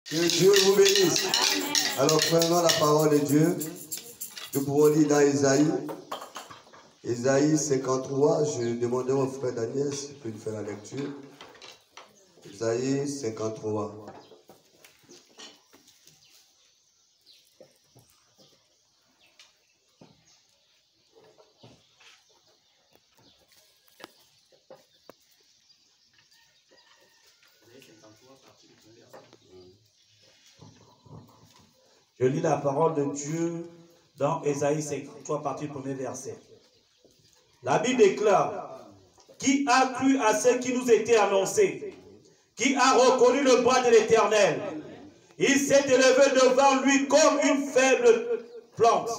Que Dieu vous bénisse. Alors prenons la parole de Dieu. Nous pouvons lire dans Ésaïe. Ésaïe 53. Je demandais au frère Daniel s'il peut nous faire la lecture. Ésaïe 53. Je lis la parole de Dieu dans Ésaïe 53, partie du premier verset. La Bible déclare: qui a cru à ce qui nous était annoncé? Qui a reconnu le bras de l'Éternel? Il s'est élevé devant lui comme une faible plante,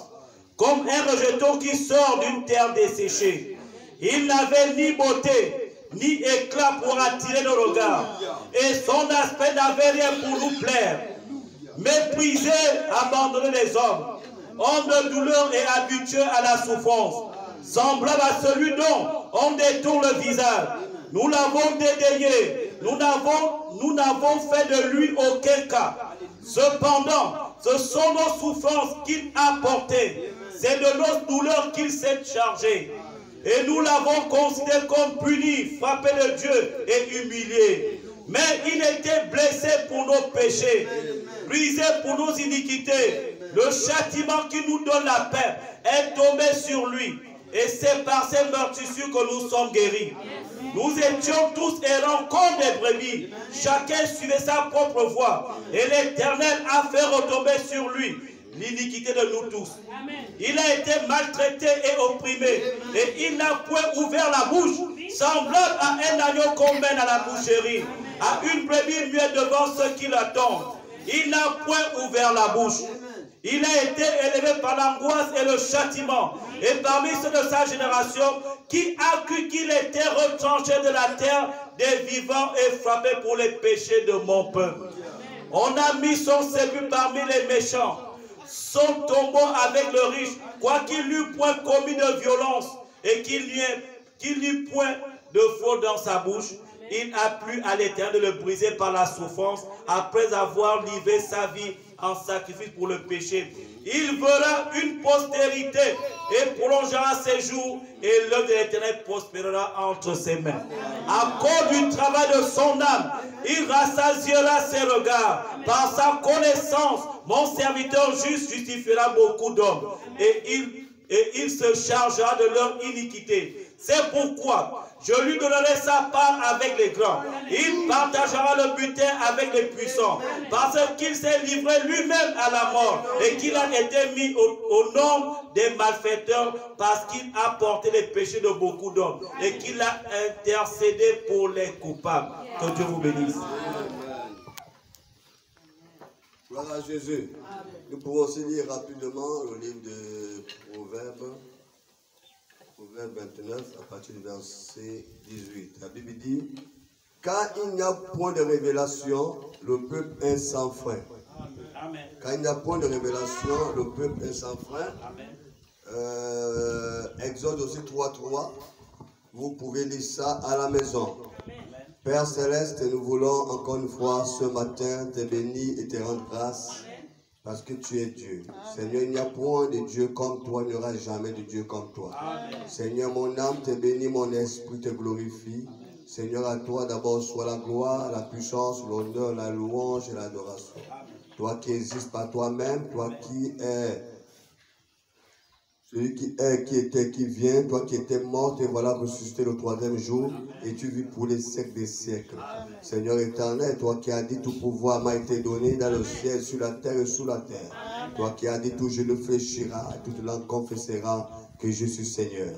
comme un rejeton qui sort d'une terre desséchée. Il n'avait ni beauté, ni éclat pour attirer nos regards, et son aspect n'avait rien pour nous plaire. Méprisé, abandonné des hommes, homme de douleur et habitué à la souffrance, semblable à celui dont on détourne le visage. Nous l'avons dédaigné, nous n'avons fait de lui aucun cas. Cependant, ce sont nos souffrances qu'il a portées, c'est de nos douleurs qu'il s'est chargé. Et nous l'avons considéré comme puni, frappé de Dieu et humilié. Mais il était blessé pour nos péchés, brisé pour nos iniquités. Le châtiment qui nous donne la paix est tombé sur lui. Et c'est par ses meurtrissures que nous sommes guéris. Nous étions tous errants comme des brebis. Chacun suivait sa propre voie. Et l'Éternel a fait retomber sur lui l'iniquité de nous tous. Il a été maltraité et opprimé. Et il n'a point ouvert la bouche, semblable à un agneau qu'on mène à la boucherie, à une brebis muette devant ceux qui l'attendent. Il n'a point ouvert la bouche. Il a été élevé par l'angoisse et le châtiment. Et parmi ceux de sa génération, qui a cru qu'il était retranché de la terre des vivants et frappé pour les péchés de mon peuple. On a mis son sépulcre parmi les méchants, son tombeau avec le riche, quoiqu'il n'eût point commis de violence et qu'il n'eût point de fraude dans sa bouche. Il a plu à l'Éternel de le briser par la souffrance, après avoir livré sa vie en sacrifice pour le péché. Il verra une postérité et prolongera ses jours, et l'œuvre de l'Éternel prospérera entre ses mains. À cause du travail de son âme, il rassasiera ses regards. Par sa connaissance, mon serviteur juste justifiera beaucoup d'hommes, et il se chargera de leur iniquité. C'est pourquoi je lui donnerai sa part avec les grands. Il partagera le butin avec les puissants, parce qu'il s'est livré lui-même à la mort et qu'il a été mis au nombre des malfaiteurs, parce qu'il a porté les péchés de beaucoup d'hommes et qu'il a intercédé pour les coupables. Que Dieu vous bénisse. Gloire à Jésus. Nous pouvons aussi lire rapidement le livre de Proverbes. Proverbe 29, à partir du verset 18. La Bible dit: car il n'y a point de révélation, le peuple est sans frein. Amen. Car il n'y a point de révélation, le peuple est sans frein. Exode aussi 3.3. Vous pouvez lire ça à la maison. Père Céleste, nous voulons encore une fois ce matin te bénir et te rendre grâce. Parce que tu es Dieu. Seigneur, il n'y a point de Dieu comme toi, il n'y aura jamais de Dieu comme toi. Seigneur, mon âme te bénit, mon esprit te glorifie. Seigneur, à toi d'abord soit la gloire, la puissance, l'honneur, la louange et l'adoration. Toi qui existes par toi-même, toi qui es celui qui est, qui était, qui vient, toi qui étais mort, et voilà ressuscité le troisième jour, et tu vis pour les siècles des siècles. Seigneur éternel, toi qui as dit tout pouvoir m'a été donné dans le ciel, sur la terre et sous la terre. Toi qui as dit tout je le fléchira, toute langue confessera que je suis Seigneur.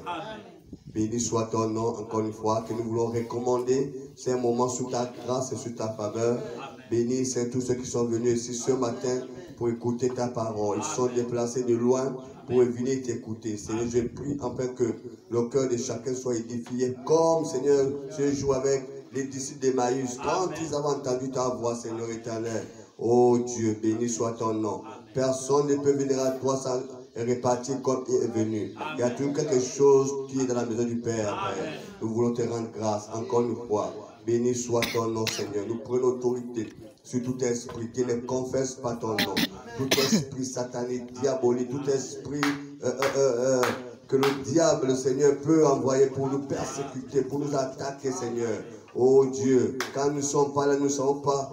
Béni soit ton nom encore une fois, que nous voulons recommander ces moments sous ta grâce et sous ta faveur. Béni c'est tous ceux qui sont venus ici ce matin pour écouter ta parole. Ils sont déplacés de loin pour venir t'écouter. Seigneur, je prie afin que le cœur de chacun soit édifié, comme Seigneur, ce jour avec les disciples d'Emmaüs, quand ils avaient entendu ta voix, Seigneur éternel. Oh Dieu, béni soit ton nom. Personne ne peut venir à toi sans repartir comme il est venu. Il y a toujours quelque chose qui est dans la maison du Père, Père. Nous voulons te rendre grâce encore une fois. Béni soit ton nom, Seigneur. Nous prenons l'autorité sur tout esprit qui ne confesse pas ton nom, tout esprit satanique, diabolique, tout esprit que le diable, le Seigneur, peut envoyer pour nous persécuter, pour nous attaquer, Seigneur. Oh Dieu, quand nous ne sommes pas là, nous ne sommes pas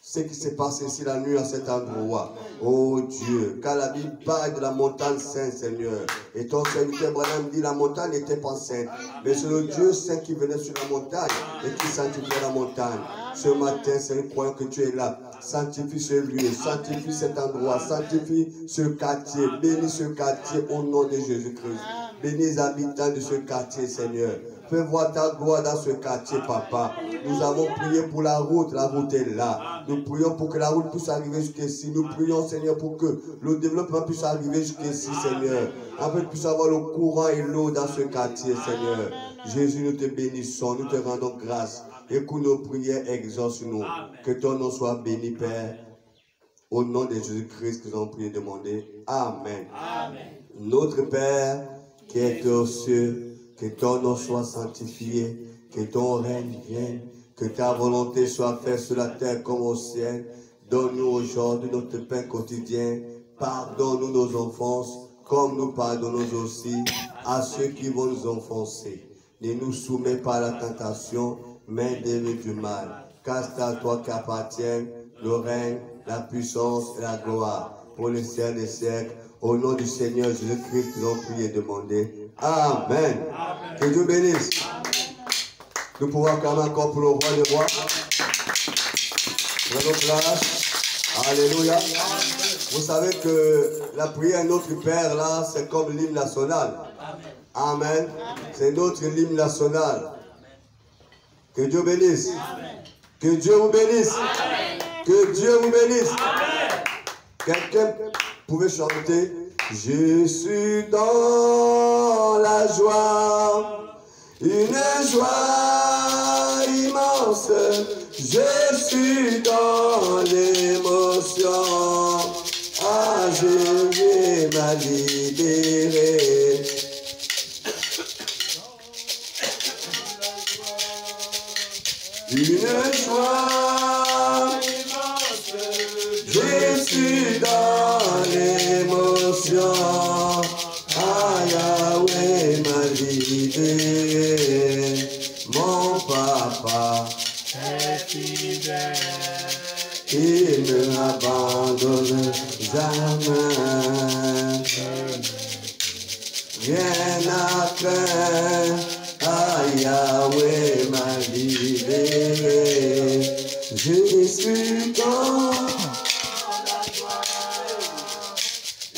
ce qui s'est passé ici la nuit à cet endroit. Oh Dieu, quand la Bible parle de la montagne sainte, Seigneur, et ton serviteur Branham dit la montagne n'était pas sainte, mais c'est le Dieu saint qui venait sur la montagne et qui sanctifiait la montagne. Ce matin, c'est le croyant que tu es là. Sanctifie ce lieu, sanctifie cet endroit, sanctifie ce quartier, bénis ce quartier au nom de Jésus-Christ. Bénis les habitants de ce quartier, Seigneur. Fais voir ta gloire dans ce quartier, Papa. Nous avons prié pour la route est là. Nous prions pour que la route puisse arriver jusqu'ici. Nous prions, Seigneur, pour que le développement puisse arriver jusqu'ici, Seigneur. Afin que puisse avoir le courant et l'eau dans ce quartier, Seigneur. Jésus, nous te bénissons, nous te rendons grâce. Écoute nos prières, exauce-nous. Que ton nom soit béni, Père. Au nom de Jésus-Christ que nous avons prié et demandé. Amen. Amen. Notre Père qui est aux cieux, que ton nom soit sanctifié, que ton règne vienne, que ta volonté soit faite sur la terre comme au ciel. Donne-nous aujourd'hui notre pain quotidien. Pardonne-nous nos offenses, comme nous pardonnons aussi à ceux qui vont nous offenser. Ne nous soumets pas à la tentation, mais délivre du mal. Car c'est à toi qu'appartiennent le règne, la puissance et la gloire, pour les siècles des siècles. Au nom du Seigneur Jésus-Christ, nous avons prié et demandé. Amen. Amen. Que Dieu bénisse. Nous pouvons acclamer encore pour le roi des rois. Prenons place. Alléluia. Vous savez que la prière Notre Père, là, c'est comme l'hymne national. Amen. C'est notre hymne national. Que Dieu bénisse. Amen. Que Dieu vous bénisse. Amen. Que Dieu vous bénisse. Quelqu'un pouvait chanter. Je suis dans la joie, une joie immense. Je suis dans l'émotion. Ah, je vais me libérer. Une joie immense, je suis dans l'émotion. Ah, Yahweh m'a libéré, mon papa est fidèle, il ne m'abandonne jamais. Rien à craindre. Ah, Yahweh m'a libéré, je suis dans la joie,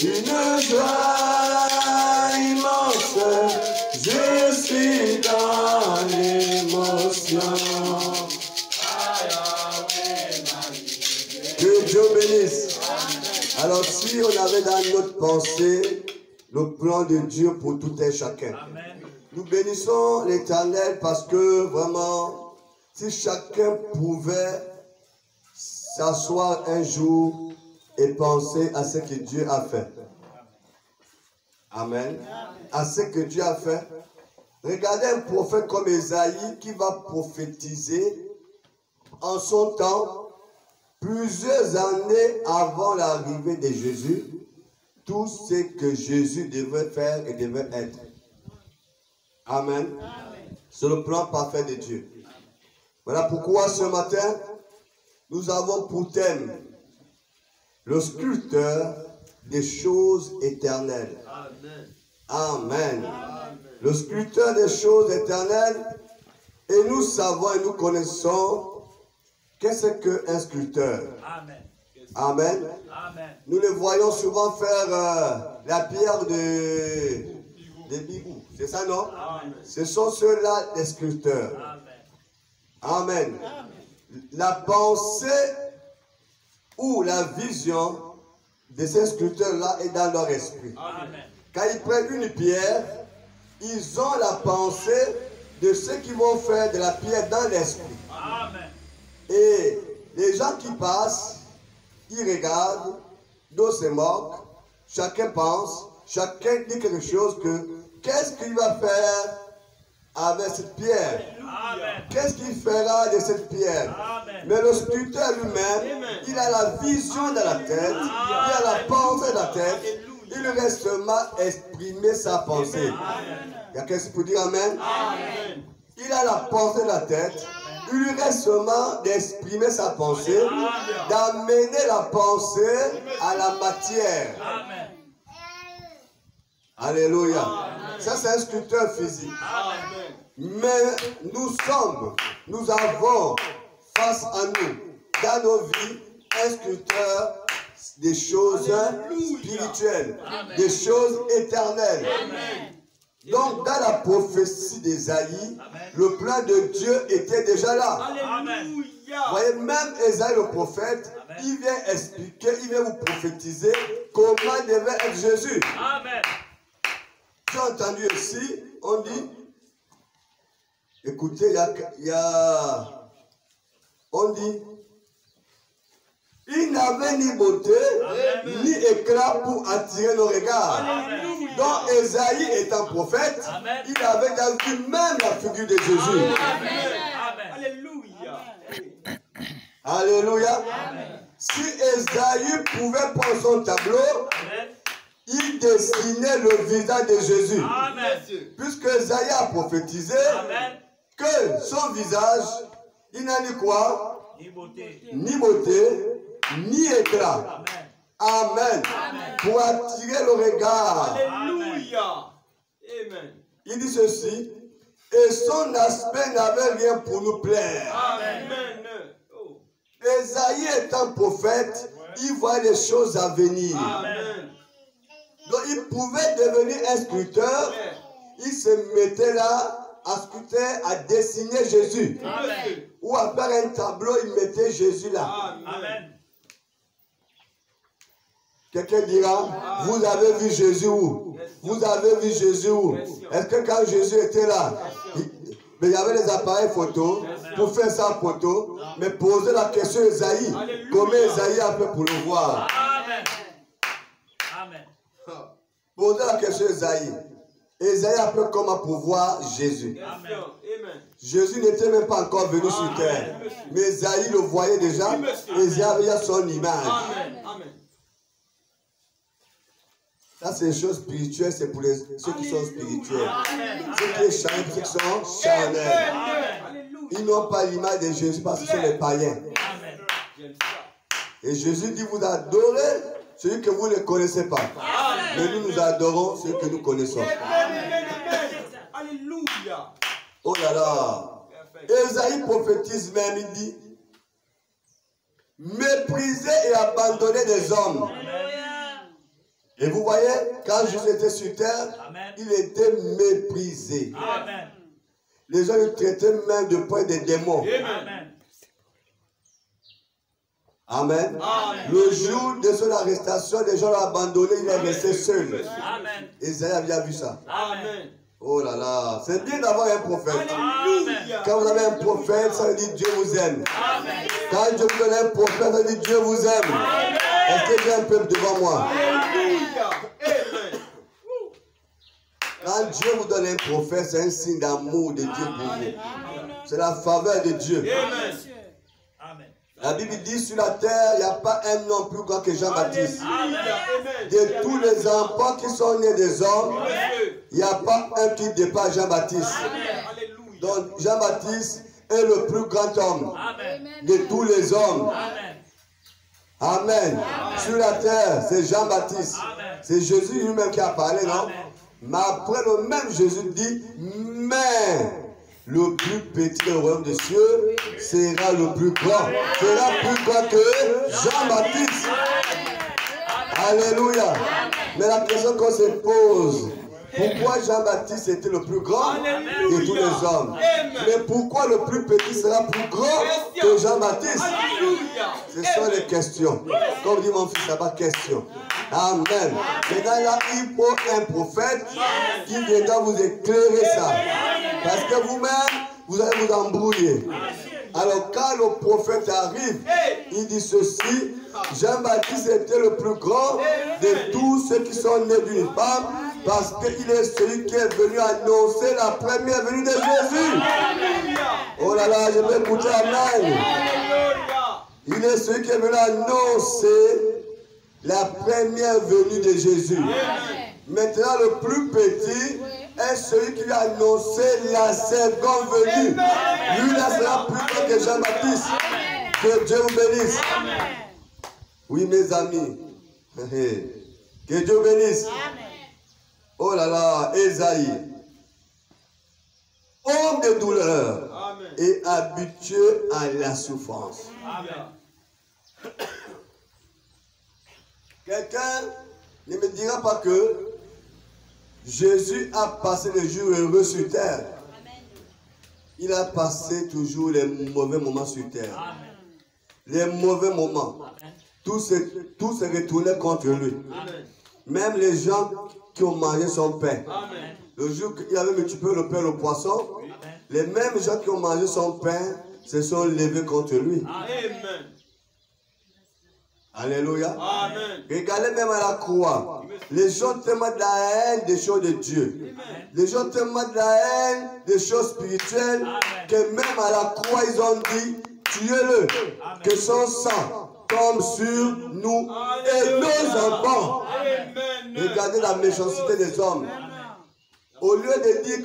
une joie immense, je suis dans l'émotion. Ah, Yahweh m'a libéré. Que Dieu bénisse. Alors si on avait dans notre pensée le plan de Dieu pour tout et chacun. Amen. Nous bénissons l'Éternel parce que vraiment, si chacun pouvait s'asseoir un jour et penser à ce que Dieu a fait. Amen. À ce que Dieu a fait. Regardez un prophète comme Ésaïe qui va prophétiser en son temps, plusieurs années avant l'arrivée de Jésus, tout ce que Jésus devait faire et devait être. Amen. C'est le plan parfait de Dieu. Voilà pourquoi ce matin, nous avons pour thème le sculpteur des choses éternelles. Amen. Le sculpteur des choses éternelles. Et nous savons et nous connaissons qu'est-ce qu'un sculpteur. Amen. Nous le voyons souvent faire la pierre des bigoux. C'est ça, non? Amen. Ce sont ceux-là les sculpteurs. Amen. Amen. La pensée ou la vision de ces sculpteurs-là est dans leur esprit. Amen. Quand ils prennent une pierre, ils ont la pensée de ce qu'ils vont faire de la pierre dans l'esprit. Et les gens qui passent, ils regardent, d'autres se moquent, chacun pense, chacun dit quelque chose que qu'est-ce qu'il va faire avec cette pierre. Amen. Qu'est-ce qu'il fera de cette pierre? Amen. Mais le sculpteur lui-même, il a la vision de la tête, il a la pensée de la tête, il lui reste seulement exprimer sa pensée. Il y a quelqu'un pour dire Amen? Amen. Il a la pensée de la tête, il lui reste seulement d'exprimer sa pensée, d'amener la pensée à la matière. Amen. Alléluia. Ça c'est un sculpteur physique. Amen. Mais nous avons face à nous, dans nos vies, un sculpteur des choses spirituelles, des choses éternelles. Donc, dans la prophétie d'Ésaïe, le plan de Dieu était déjà là. Alléluia. Vous voyez, même Ésaïe le prophète, il vient expliquer, il vient vous prophétiser comment devait être Jésus. Amen. J'ai entendu ici, on dit, écoutez, on dit, il n'avait ni beauté, ni éclat pour attirer nos regards. Donc Ésaïe étant prophète, il avait déjà vu même la figure de Jésus. Amen. Alléluia. Alléluia. Si Ésaïe pouvait prendre son tableau, Amen. il dessinait le visage de Jésus. Amen. Puisque Ésaïe a prophétisé Amen. que son visage, il n'a ni quoi, Ni beauté. ni beauté, ni éclat. Amen. Amen. Pour attirer le regard. Alléluia. Amen. Il dit ceci, et son aspect n'avait rien pour nous plaire. Amen. Oh. Ésaïe étant prophète, il voit les choses à venir. Amen. Donc il pouvait devenir un sculpteur, il se mettait là à sculpter, à dessiner Jésus. Amen. Ou à faire un tableau, il mettait Jésus là. Amen. Quelqu'un dira, vous avez vu Jésus où? Vous avez vu Jésus où? Est-ce que quand Jésus était là, mais il y avait des appareils photo pour faire sa photo, mais poser la question à Ésaïe, comment Ésaïe a fait pour le voir? Amen. Amen. Poser la question à Ésaïe. Ésaïe a fait comment pour voir Jésus? Amen. Jésus n'était même pas encore venu sur terre. Mais Ésaïe le voyait déjà. Ésaïe avait son image. Amen. Amen. Ça, c'est une chose spirituelle, c'est pour ceux qui sont spirituels. Ceux qui sont charnels, ceux qui sont charnels. Ils n'ont pas l'image de Jésus parce que ce sont les païens. Amen. Et Jésus dit, vous adorez celui que vous ne connaissez pas. Mais nous adorons celui que nous connaissons. Alléluia. Oh là là. Ésaïe prophétise même, il dit, mépriser et abandonner des hommes. Et vous voyez, quand Jésus était sur terre, il était méprisé. Amen. Les gens le traitaient même de près des démons. Amen. Amen. Amen. Le jour de son arrestation, les gens l'ont abandonné, il est resté seul. Amen. Isaïe a bien vu ça. Amen. Oh là là, c'est bien d'avoir un prophète. Alléluia. Quand vous avez un prophète, ça veut dire Dieu vous aime. Amen. Quand Dieu vous donne un prophète, ça veut dire Dieu vous aime. Est-ce que j'ai un peuple devant moi? Alléluia. Amen. Quand Dieu vous donne un prophète, c'est un signe d'amour de Dieu pour vous. C'est la faveur de Dieu. Amen. Amen. La Bible dit sur la terre, il n'y a pas un homme plus grand que Jean-Baptiste. Alléluia. Amen. De tous les enfants qui sont nés des hommes, il n'y a pas un qui dépasse Jean-Baptiste. Alléluia. Donc Jean-Baptiste est le plus grand homme Amen. de tous les hommes. Amen. Amen. Sur la terre, c'est Jean-Baptiste. Amen. C'est Jésus lui-même qui a parlé, non? Amen. Mais après, le même Jésus dit, mais le plus petit du royaume des cieux sera le plus grand. Sera plus grand que Jean-Baptiste. Alléluia. Mais la question qu'on se pose, pourquoi Jean-Baptiste était le plus grand de tous les hommes? Mais pourquoi le plus petit sera plus grand que Jean-Baptiste? Alléluia. Ce sont les questions. Comme dit mon fils, ça va question. Amen. Maintenant là, il faut un prophète qui viendra vous éclairer ça. Parce que vous-même, vous allez vous embrouiller. Alors quand le prophète arrive, il dit ceci, Jean-Baptiste était le plus grand de tous ceux qui sont nés d'une femme, Parce qu'il est celui qui est venu annoncer la première venue de Jésus. Oh là là, je vais écouter Amen. Il est celui qui est venu annoncer la première venue de Jésus. Maintenant, le plus petit est celui qui a annoncé la seconde venue. Lui, là, sera plus grand que Jean-Baptiste. Que Dieu vous bénisse. Oui, mes amis. Que Dieu bénisse. Oh là là, Ésaïe. Homme de douleur et habitué à la souffrance. Quelqu'un ne me dira pas que Jésus a passé les jours heureux sur terre. Il a passé toujours les mauvais moments sur terre. Les mauvais moments. Tout se retournait contre lui. Même les gens qui ont mangé son pain. Le jour qu'il avait multiplié le pain et le poisson, les mêmes gens qui ont mangé son pain se sont levés contre lui. Amen. Alléluia. Amen. Regardez même à la croix. Les gens tellement de la haine des choses de Dieu. Les gens tellement de la haine des choses spirituelles que même à la croix ils ont dit tuez-le. Que son sang tombe sur nous et nos enfants. Regardez la méchanceté des hommes. Au lieu de dire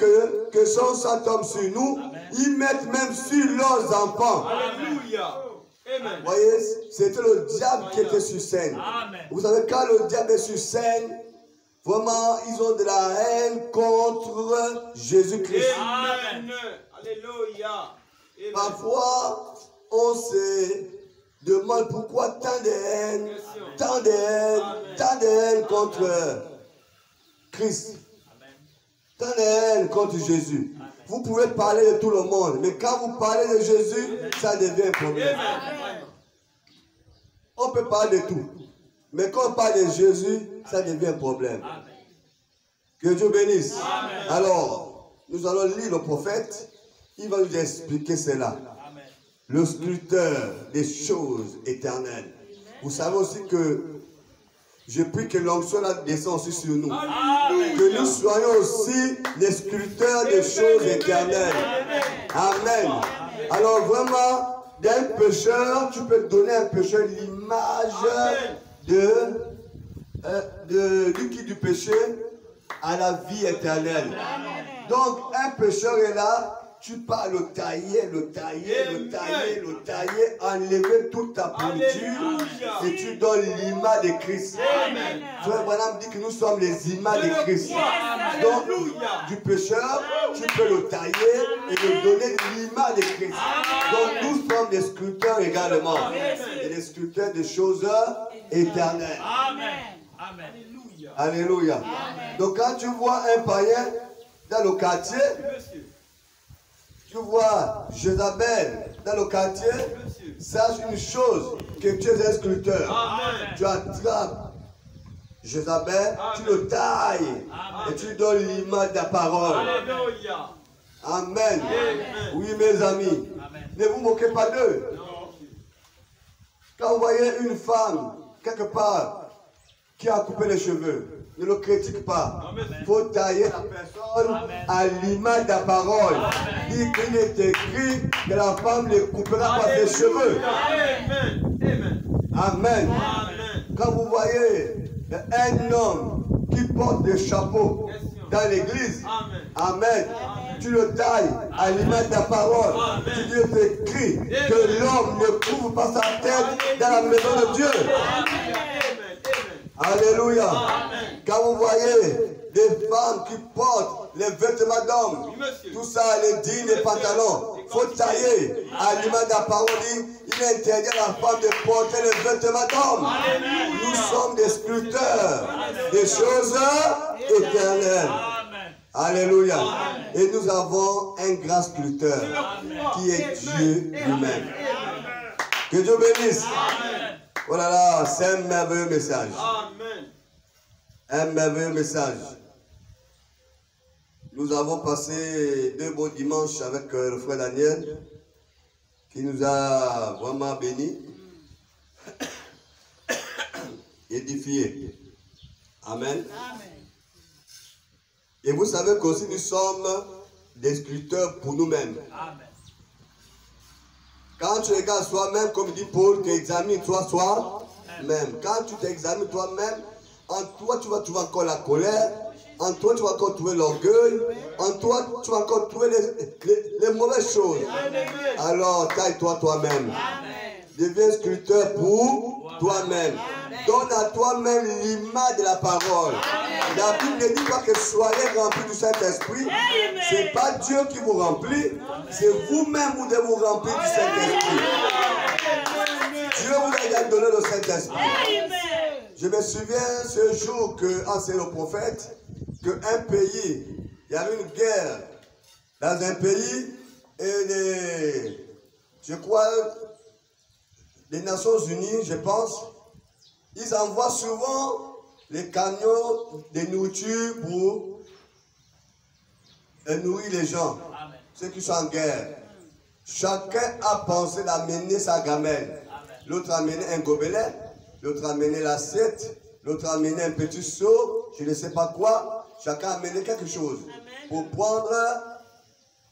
que son sang tombe sur nous, ils mettent même sur leurs enfants. Alléluia. Amen. Vous voyez, c'était le diable qui était sur scène. Vous savez, quand le diable est sur scène, vraiment, ils ont de la haine contre Jésus-Christ. Amen. Alléluia. Amen. Parfois, on se demande pourquoi tant de haine, tant de haine contre Christ. Tant de haine contre Jésus. Vous pouvez parler de tout le monde, mais quand vous parlez de Jésus, ça devient un problème. On peut parler de tout, mais quand on parle de Jésus, ça devient un problème. Que Dieu bénisse. Alors, nous allons lire le prophète, il va nous expliquer cela. Le scruteur des choses éternelles. Vous savez aussi que je prie que l'onction descende aussi sur nous. Que nous soyons aussi les scruteurs des choses éternelles. Amen. Alors vraiment, d'un pécheur, tu peux donner à un pécheur l'image du péché à la vie éternelle. Donc un pécheur est là. Tu pars le tailler, enlever toute ta pourriture et tu donnes l'image de Christ. Frère Branham dit que nous sommes les images de Christ. Donc, du pécheur, tu peux le tailler et lui donner l'image de Christ. Donc, nous sommes des sculpteurs également. Et des sculpteurs de choses éternelles. Alléluia. Donc, quand tu vois un païen dans le quartier, tu vois Jézabel dans le quartier, sache une chose, que tu es un sculpteur. Tu attrapes Jézabel, tu le tailles et tu lui donnes l'image de la parole. Amen. Oui, mes amis, ne vous moquez pas d'eux. Quand vous voyez une femme, quelque part, qui a coupé les cheveux, ne le critique pas. Il faut tailler la personne à l'image de la parole. Il est écrit que la femme ne coupera pas ses cheveux. Amen. Quand vous voyez un homme qui porte des chapeaux dans l'église, amen, tu le tailles à l'image de la parole. Tu dis, c'est écrit que l'homme ne couvre pas sa tête dans la maison de Dieu. Alléluia. Quand vous voyez des femmes qui portent les vêtements d'hommes, tout ça, les jeans, les pantalons, il faut tailler à l'image de la parole. Il est interdit à la femme de porter les vêtements d'hommes. Nous sommes des sculpteurs des choses éternelles. Alléluia. Et nous avons un grand sculpteur qui est Dieu lui-même. Que Dieu bénisse. Oh là là, c'est un merveilleux message. Un merveilleux message. Nous avons passé 2 beaux dimanches avec le frère Daniel, qui nous a vraiment bénis, édifiés. Amen. Et vous savez qu'aussi nous sommes des sculpteurs pour nous-mêmes. Quand tu regardes soi-même, comme dit Paul, examine-toi soi-même. Quand tu t'examines toi-même, en toi tu vas trouver encore la colère, en toi tu vas encore trouver l'orgueil, en toi tu vas encore trouver les mauvaises choses. Alors taille-toi toi-même. Deviens sculpteur pour toi-même. Donne à toi-même l'image de la parole. La Bible ne dit pas que soyez remplis du Saint-Esprit. Ce n'est pas Dieu qui vous remplit. C'est vous-même qui devez vous remplir du Saint-Esprit. Dieu vous a déjà donné le Saint-Esprit. Je me souviens ce jour que, c'est le prophète, qu'un pays, il y avait une guerre dans un pays et je crois les Nations Unies, je pense, ils envoient souvent les camions de nourriture pour nourrir les gens, ceux qui sont en guerre. Chacun a pensé d'amener sa gamelle. L'autre a amené un gobelet, l'autre a amené l'assiette, l'autre a amené un petit seau, je ne sais pas quoi. Chacun a amené quelque chose pour prendre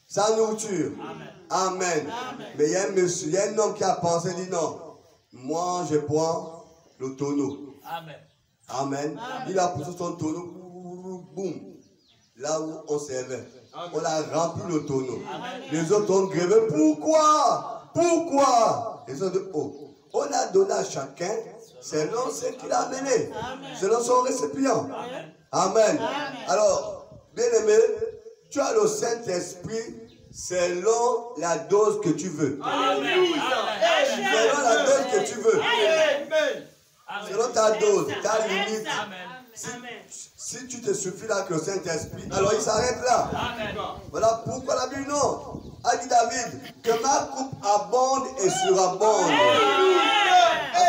sa nourriture. Amen. Mais il y a un monsieur, il y a un homme qui a pensé, dit non, moi je prends le tonneau. Amen. Il a poussé son tonneau, boum, là où on servait. On a rempli le tonneau. Les autres ont grévé. Pourquoi? Les autres, on a donné à chacun selon ce qu'il a amené, selon son récipient. Amen. Alors, bien aimé, tu as le Saint-Esprit selon la dose que tu veux. Selon la dose que tu veux. Selon ta dose, ta limite. Si tu te suffis là que le Saint-Esprit, alors il s'arrête là. Voilà pourquoi la Bible non. A dit David, que ma coupe abonde et surabonde.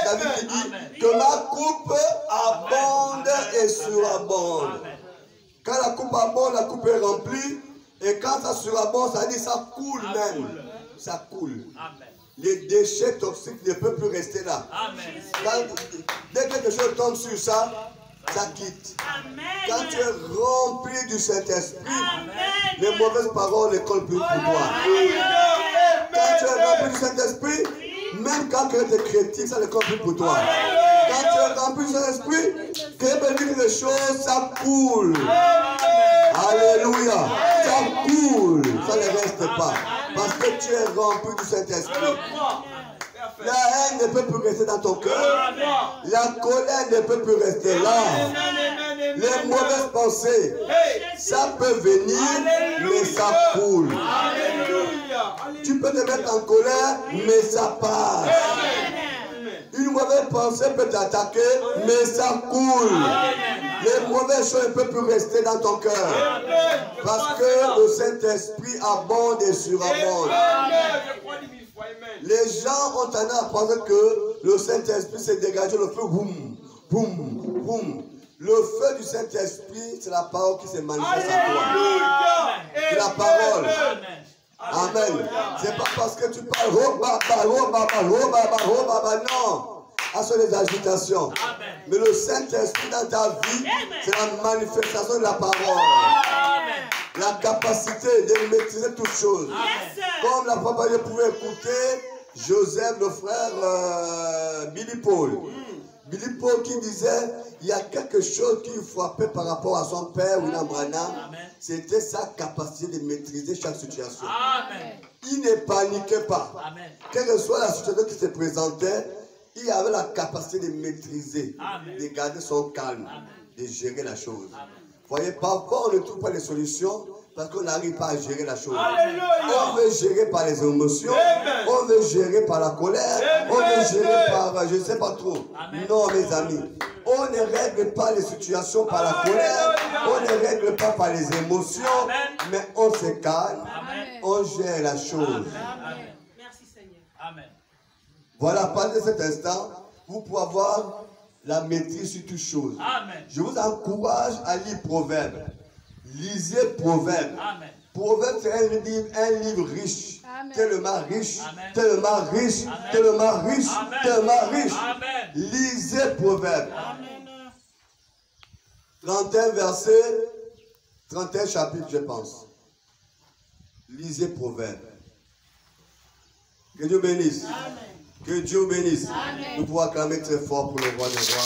David dit que ma coupe abonde et surabonde. Quand la coupe abonde, la coupe est remplie. Et quand ça surabonde, ça dit ça coule même. Ça coule. Les déchets toxiques ne peuvent plus rester là. Dès que quelque chose tombe sur ça, ça quitte. Quand tu es rempli du Saint-Esprit, les mauvaises paroles ne collent plus pour toi. Quand tu es rempli du Saint-Esprit, même quand tu es critique, ça ne colle plus pour toi. Quand tu es rempli du Saint-Esprit, quelque chose, ça coule. Alléluia. Ça coule. Ça ne reste pas. Parce que tu es rempli du Saint-Esprit. La haine ne peut plus rester dans ton cœur. La colère ne peut plus rester là. Les mauvaises pensées, ça peut venir, mais ça coule. Tu peux te mettre en colère, mais ça passe. Une mauvaise pensée peut t'attaquer, mais ça coule. Les mauvaises choses ne peuvent plus rester dans ton cœur. Parce que le Saint-Esprit abonde et surabonde. Les gens ont tendance à penser que le Saint-Esprit s'est dégagé, le feu, boum, boum, boum. Le feu du Saint-Esprit, c'est la parole qui se manifeste à toi. C'est la parole. Amen. C'est pas parce que tu parles, non. À ce des agitations. Mais le Saint-Esprit dans ta vie, c'est la manifestation de la parole. La capacité de maîtriser toutes choses. Comme la papa pouvait écouter Joseph, le frère Billy Paul. Billy Paul qui disait, il y a quelque chose qui frappait par rapport à son père, William Branham. C'était sa capacité de maîtriser chaque situation. Il ne paniquait pas. Quelle que soit la situation qui se présentait, il avait la capacité de maîtriser, de garder son calme, de gérer la chose. Vous voyez, parfois on ne trouve pas les solutions parce qu'on n'arrive pas à gérer la chose. On veut gérer par les émotions, on veut gérer par la colère, on veut gérer par, je ne sais pas trop. Non, mes amis, on ne règle pas les situations par la colère, on ne règle pas par les émotions, mais on se calme, on gère la chose. Merci Seigneur. Voilà, pendant cet instant, vous pouvez avoir la maîtrise sur toutes choses. Je vous encourage à lire Proverbes. Lisez Proverbes. Proverbes, c'est un livre riche. Tellement riche, tellement riche, tellement riche, tellement riche. Lisez Proverbes. 31 verset 31 chapitres, je pense. Lisez Proverbes. Que Dieu bénisse. Amen. Que Dieu bénisse. Amen. Nous pouvons acclamer très fort pour le roi des rois,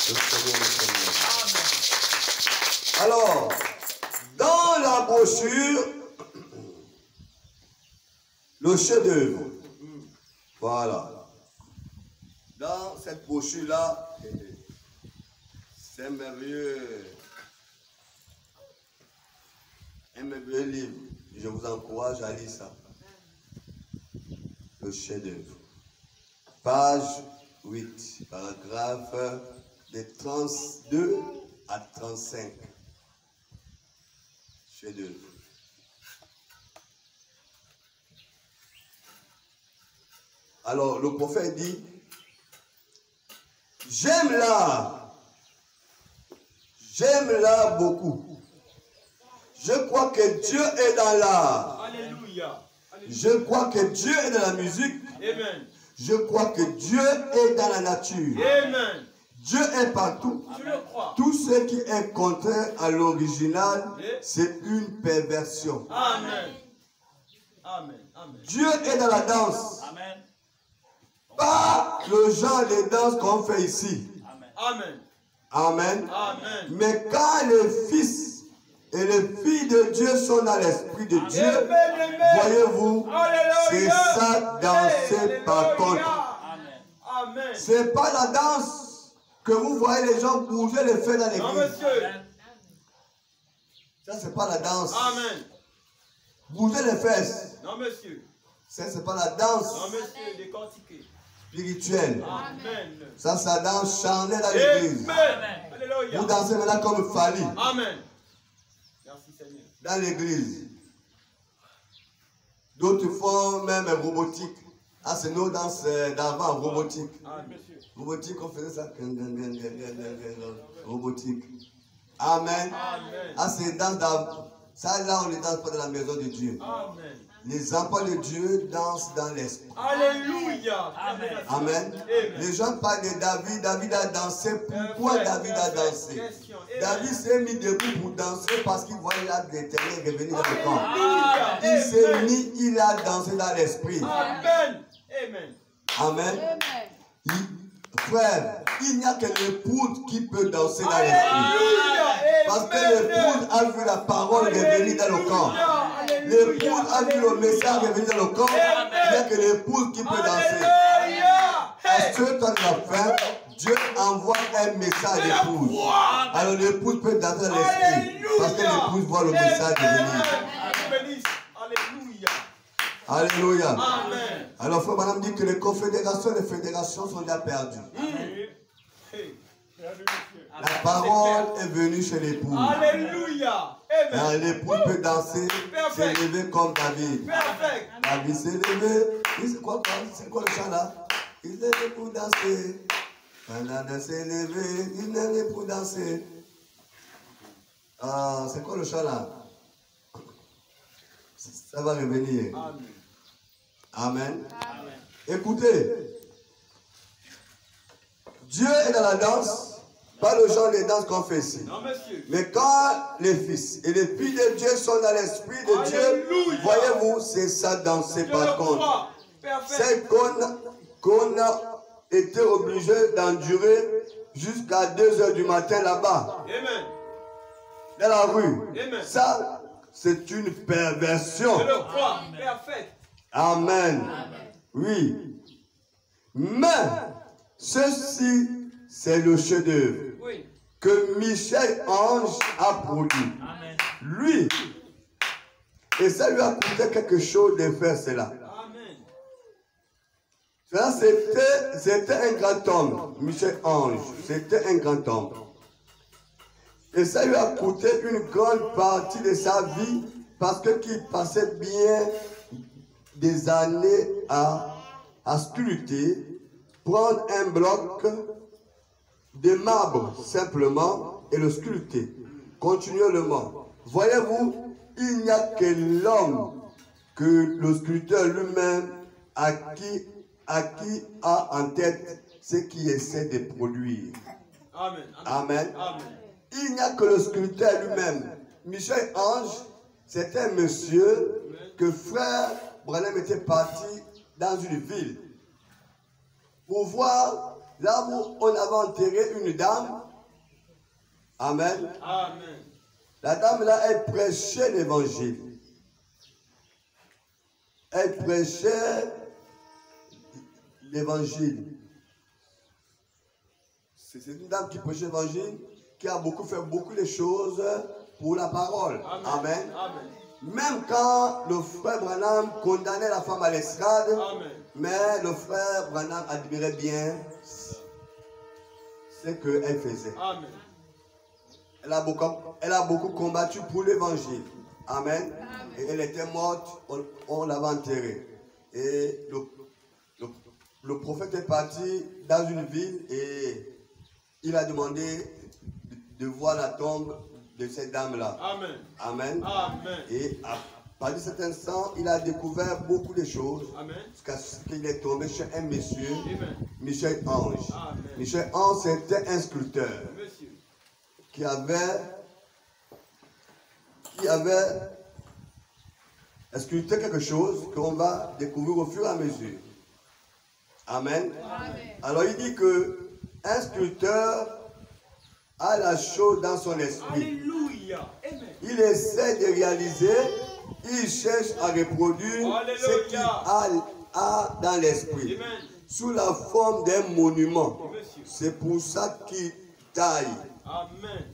le Seigneur des seigneurs. Alors, dans la brochure, le chef-d'œuvre. Voilà. Dans cette brochure-là, c'est merveilleux. Un merveilleux livre. Je vous encourage à lire ça. Le chef-d'œuvre. Page 8, paragraphe de 32 à 35. Chef-d'œuvre. Alors, le prophète dit, j'aime l'art beaucoup. Je crois que Dieu est dans l'art. Alléluia. Je crois que Dieu est dans la musique. Amen. Je crois que Dieu est dans la nature. Amen. Dieu est partout. Je le crois. Tout ce qui est contraire à l'original, c'est une perversion. Amen. Amen. Amen. Dieu est dans la danse. Amen. Pas le genre de danse qu'on fait ici. Amen. Amen. Amen. Mais quand les fils et les filles de Dieu sont dans l'esprit de Dieu, voyez-vous, c'est ça danser par contre. Amen. C'est pas la danse que vous voyez les gens bouger les fesses dans Non, l'église. monsieur. Ça, c'est pas la danse. Amen. Bouger les fesses, Non, monsieur. ça, c'est pas la danse Non, monsieur. Décortiqué. spirituelle. Amen. Ça, ça danse charnelle dans l'église. Amen. Alléluia. Vous dansez maintenant comme Fali Amen. Merci, Seigneur. dans l'église. D'autres font même robotique. Ah, c'est nos danses d'avant, robotique. Amen. Robotique, on faisait ça. Robotique. Amen. Amen. Ah, c'est danse d'avant. Ça, là, on ne danse pas dans la maison de Dieu. Amen. Les enfants de Dieu dansent dans l'esprit. Alléluia. Amen. Amen. Les gens parlent de David. David a dansé. Pourquoi David a dansé? David s'est mis debout pour danser parce qu'il voyait l'arbre d'éternel revenir dans le camp. Il s'est mis, il a dansé dans l'esprit. Amen. Amen. Amen. Frère, il n'y a que l'épouse qui peut danser dans l'esprit. Parce que l'épouse a vu la parole revenir dans le camp. L'épouse a vu le message revenir dans le camp. Il n'y a que l'épouse qui peut danser. Parce que quand il a faim, Dieu envoie un message à l'épouse. Alors l'épouse peut danser dans l'esprit. Parce que l'épouse voit le message revenir. Alléluia. Alléluia. Amen. Alors frère, madame dit que les confédérations et les fédérations sont déjà perdues. La parole est venue chez l'épouse. Alléluia. Amen. L'épouse peut danser, s'élever comme David. Perfect. David s'est levé. C'est quoi le chant là? Il est levé pour danser. Pendant de s'élever, il est levé pour danser. Ah, c'est quoi le chant là? Ça va revenir. Amen. Amen. Écoutez, Dieu est dans la danse, pas le genre de danse qu'on fait ici. Non, monsieur. Mais quand les fils et les filles de Dieu sont dans l'esprit de Dieu, Alléluia. voyez-vous, c'est ça danser Je par le contre. crois. Perfect. C'est qu'on a été obligé d'endurer jusqu'à 2 heures du matin là-bas, Amen. dans la rue. Amen. Ça, c'est une perversion. Je le crois. Perfect. Amen. Oui. Mais, ceci, c'est le chef-d'œuvre Oui. que Michel Ange a produit. Amen. Lui. Et ça lui a coûté quelque chose de faire cela. Amen. Cela, c'était un grand homme, Michel Ange. C'était un grand homme. Et ça lui a coûté une grande partie de sa vie parce qu'il passait bien des années à sculpter, prendre un bloc de marbre simplement et le sculpter continuellement. Voyez-vous, il n'y a que l'homme, que le sculpteur lui-même, à qui a en tête ce qu'il essaie de produire. Amen. Amen. Amen. Il n'y a que le sculpteur lui-même Michel Ange, c'était un monsieur que frère Branham était parti dans une ville pour voir là où on avait enterré une dame. Amen. Amen. La dame là, elle prêchait l'évangile. Elle prêchait l'évangile. C'est une dame qui prêchait l'évangile, qui a fait beaucoup de choses pour la parole. Amen. Amen. Même quand le frère Branham condamnait la femme à l'estrade, mais le frère Branham admirait bien ce qu'elle faisait. Amen. Elle a beaucoup combattu pour l'évangile. Amen. Et elle était morte, on l'avait enterrée. Et le prophète est parti dans une ville et il a demandé de voir la tombe de cette dame-là. Amen. Amen. Amen. Et à partir de cet instant, il a découvert beaucoup de choses. Amen. Jusqu'à ce qu'il est tombé chez un monsieur, Amen. Michel Ange. Amen. Michel Ange, c'était un sculpteur Monsieur. qui avait sculpté quelque chose qu'on va découvrir au fur et à mesure. Amen. Amen. Alors il dit que un sculpteur a la chose dans son esprit. Alléluia. Amen. Il essaie de réaliser, il cherche à reproduire ce qu'il a dans l'esprit, Amen. sous la forme d'un monument. Monsieur. C'est pour ça qu'il taille Amen.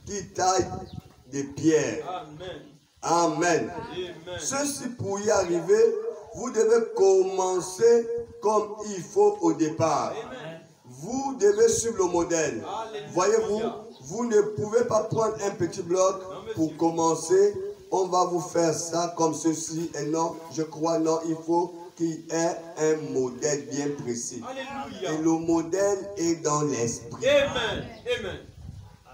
des pierres. Amen. Amen. Amen. Ceci pour y arriver, vous devez commencer comme il faut au départ. Amen. Vous devez suivre le modèle. Alléluia. Voyez-vous, vous ne pouvez pas prendre un petit bloc pour commencer. On va vous faire ça comme ceci. Et non, je crois, non, il faut qu'il y ait un modèle bien précis. Alléluia. Et le modèle est dans l'esprit. Amen. Amen.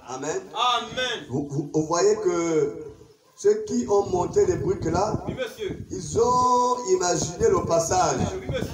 Amen. Amen. Vous voyez que ceux qui ont monté les briques là, Oui, monsieur. ils ont imaginé le passage. Oui, monsieur.